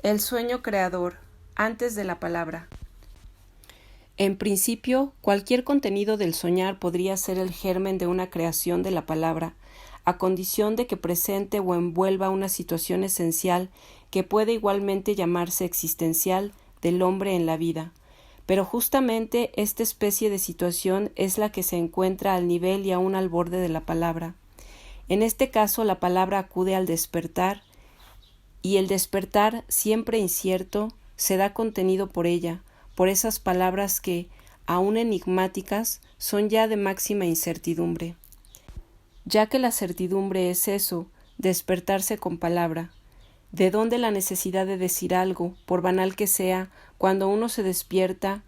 El sueño creador, antes de la palabra. En principio, cualquier contenido del soñar podría ser el germen de una creación de la palabra, a condición de que presente o envuelva una situación esencial que puede igualmente llamarse existencial del hombre en la vida. Pero justamente esta especie de situación es la que se encuentra al nivel y aún al borde de la palabra. En este caso, la palabra acude al despertar, y el despertar, siempre incierto, se da contenido por ella, por esas palabras que, aun enigmáticas, son ya de máxima incertidumbre. Ya que la certidumbre es eso, despertarse con palabra. ¿De dónde la necesidad de decir algo, por banal que sea, cuando uno se despierta,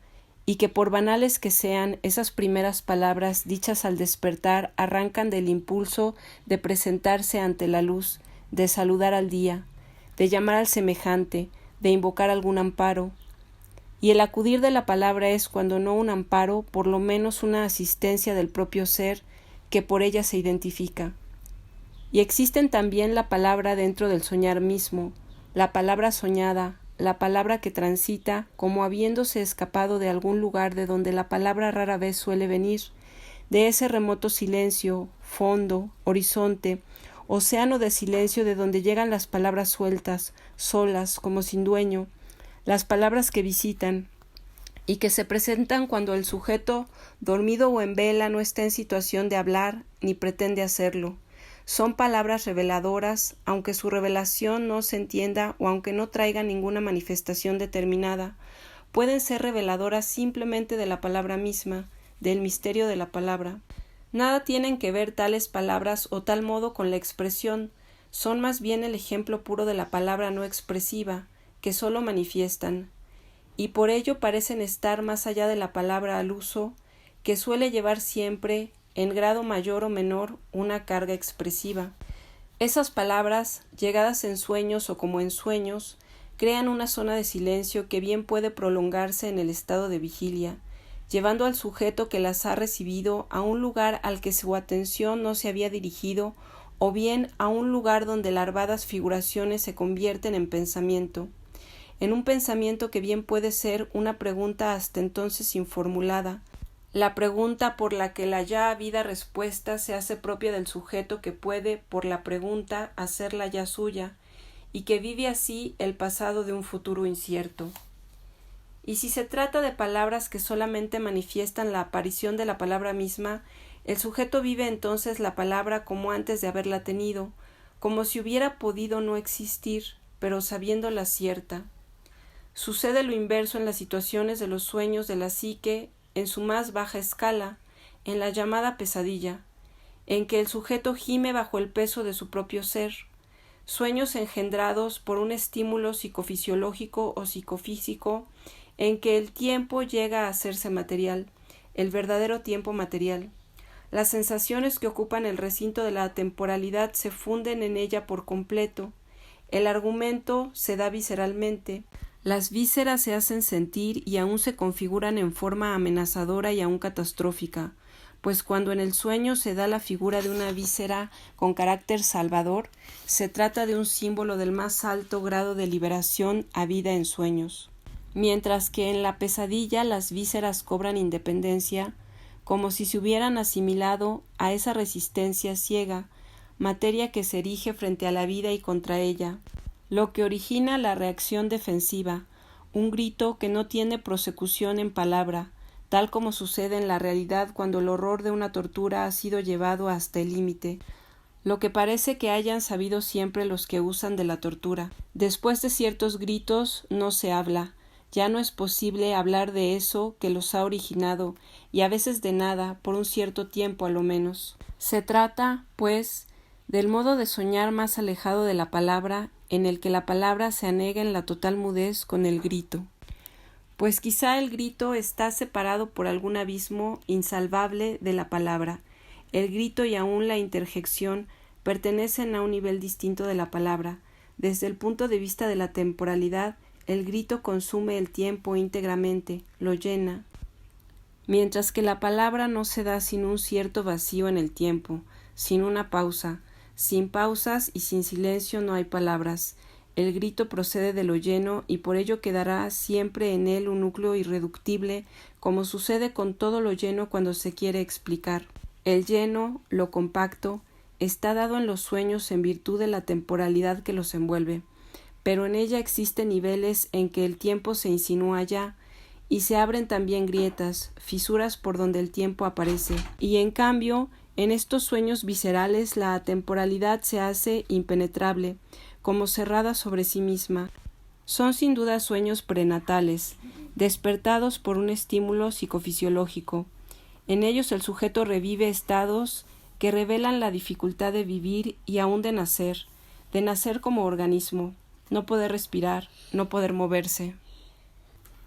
y que por banales que sean, esas primeras palabras dichas al despertar arrancan del impulso de presentarse ante la luz, de saludar al día, de llamar al semejante, de invocar algún amparo? Y el acudir de la palabra es, cuando no un amparo, por lo menos una asistencia del propio ser que por ella se identifica. Y existen también la palabra dentro del soñar mismo, la palabra soñada, la palabra que transita como habiéndose escapado de algún lugar de donde la palabra rara vez suele venir, de ese remoto silencio, fondo, horizonte, océano de silencio de donde llegan las palabras sueltas, solas, como sin dueño, las palabras que visitan y que se presentan cuando el sujeto, dormido o en vela, no está en situación de hablar ni pretende hacerlo. Son palabras reveladoras, aunque su revelación no se entienda o aunque no traiga ninguna manifestación determinada. Pueden ser reveladoras simplemente de la palabra misma, del misterio de la palabra. Nada tienen que ver tales palabras o tal modo con la expresión, son más bien el ejemplo puro de la palabra no expresiva, que sólo manifiestan, y por ello parecen estar más allá de la palabra al uso, que suele llevar siempre, en grado mayor o menor, una carga expresiva. Esas palabras, llegadas en sueños o como en sueños, crean una zona de silencio que bien puede prolongarse en el estado de vigilia, llevando al sujeto que las ha recibido a un lugar al que su atención no se había dirigido, o bien a un lugar donde larvadas figuraciones se convierten en pensamiento, en un pensamiento que bien puede ser una pregunta hasta entonces informulada, la pregunta por la que la ya habida respuesta se hace propia del sujeto que puede, por la pregunta, hacerla ya suya, y que vive así el pasado de un futuro incierto. Y si se trata de palabras que solamente manifiestan la aparición de la palabra misma, el sujeto vive entonces la palabra como antes de haberla tenido, como si hubiera podido no existir, pero sabiéndola cierta. Sucede lo inverso en las situaciones de los sueños de la psique en su más baja escala, en la llamada pesadilla, en que el sujeto gime bajo el peso de su propio ser, sueños engendrados por un estímulo psicofisiológico o psicofísico, en que el tiempo llega a hacerse material, el verdadero tiempo material. Las sensaciones que ocupan el recinto de la temporalidad se funden en ella por completo, el argumento se da visceralmente, las vísceras se hacen sentir y aún se configuran en forma amenazadora y aún catastrófica, pues cuando en el sueño se da la figura de una víscera con carácter salvador, se trata de un símbolo del más alto grado de liberación habida en sueños, mientras que en la pesadilla las vísceras cobran independencia, como si se hubieran asimilado a esa resistencia ciega, materia que se erige frente a la vida y contra ella, lo que origina la reacción defensiva, un grito que no tiene prosecución en palabra, tal como sucede en la realidad cuando el horror de una tortura ha sido llevado hasta el límite, lo que parece que hayan sabido siempre los que usan de la tortura. Después de ciertos gritos no se habla, ya no es posible hablar de eso que los ha originado, y a veces de nada, por un cierto tiempo a lo menos. Se trata, pues, del modo de soñar más alejado de la palabra, en el que la palabra se anega en la total mudez con el grito. Pues quizá el grito está separado por algún abismo insalvable de la palabra. El grito y aún la interjección pertenecen a un nivel distinto de la palabra. Desde el punto de vista de la temporalidad, el grito consume el tiempo íntegramente, lo llena, mientras que la palabra no se da sin un cierto vacío en el tiempo, sin una pausa. Sin pausas y sin silencio no hay palabras. El grito procede de lo lleno y por ello quedará siempre en él un núcleo irreductible, como sucede con todo lo lleno cuando se quiere explicar. El lleno, lo compacto, está dado en los sueños en virtud de la temporalidad que los envuelve, pero en ella existen niveles en que el tiempo se insinúa ya, y se abren también grietas, fisuras por donde el tiempo aparece, y en cambio, en estos sueños viscerales la temporalidad se hace impenetrable, como cerrada sobre sí misma. Son sin duda sueños prenatales, despertados por un estímulo psicofisiológico. En ellos el sujeto revive estados que revelan la dificultad de vivir y aún de nacer como organismo, no poder respirar, no poder moverse.